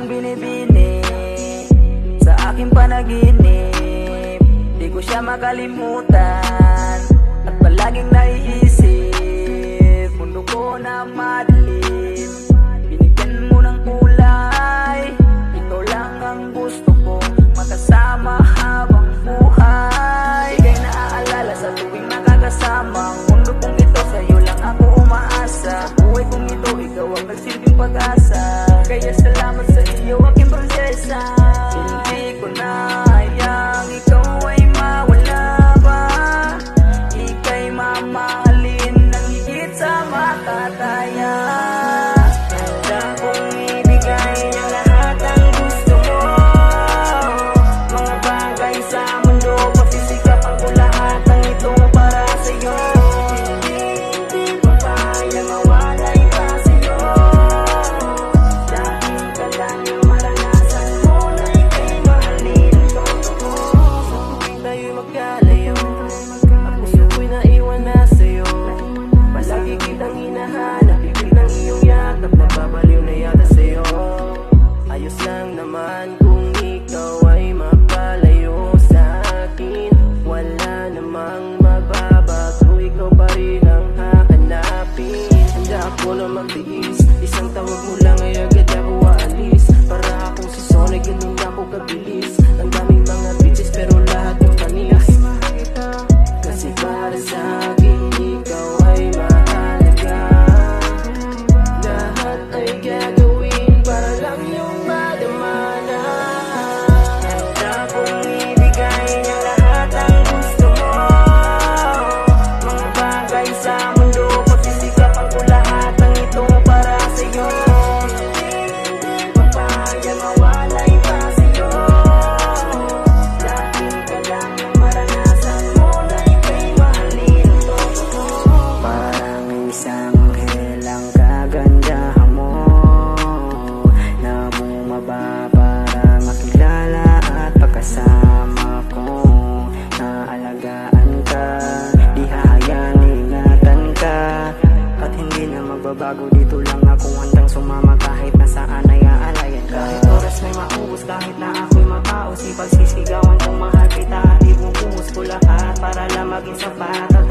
siyang binibini sa aking panaginip. Di ko siya makalimutan at palaging naiisip. Mundo ko na madilim, binigyan mo ng kulay. Ikaw lang ang gusto kong makasama habang buhay. Ika'y naaalala sa tuwing nakakasama. Ang mundo kong ito, sa'yo lang ako umaasa. Buhay kong ito, ikaw ang nagsilbing pag-asa. Kaya salamat sa iyo, aking prinsesa. Hindi ko na hayang ikaw ay mawala pa. Ika'y mamahalin ng higit sa makataya. Handa kong ibigay ang lahat ng gusto mo. Mga bagay sa mundo, pagsisikapan ko lahat ng ito para sa'yo. Hindi ko kaya mawalay pa sa'yo. Dahil ka lang yung maranasan mo na ika'y mahalin ko. Sa tuwing tayo'y magkalayo, ang puso ko'y naiwan na sa'yo. Palagi kitang hinahanap, ibig ng iyong yakap, nababaliw na yata sa'yo. Ayos lang naman kung ikaw ay mapalayo sa akin. Wala namang magbabago, ikaw pa rin ang hahanapin. Handa ako na magtiis, isang tawag mo lang ay agad ako aalis. Para akong si Sonic, ganun ako kabilis. Ang daming mga bitches pero lahat yung panis. Kasi para sa akin, ikaw ay mahalaga. Lahat ay gagawin para lang yung madamana. Handa kong ibigay ang lahat ng gusto mo. Mga bagay sa mundo, pagsisikapan ko lahat ng ito para sa'yo. Hindi ko kaya mawalay pa sa'yo. Dahil ka lang yung maranasan mo na ika'y mahalin ko. Parang isang anghel ang kagandahan mo, na bumaba para makilala at pagkasama ko. Naalagaan ka, di hahayang ingatan ka. At hindi na magbabago, dito lang ako handang sumama kahit nasaan ay aalayan ka. Kahit oras may maubos, kahit na ako'y mapaos, ipagsisigawan kong mahal kita at ibubuhos ko lahat para lang maging sapat at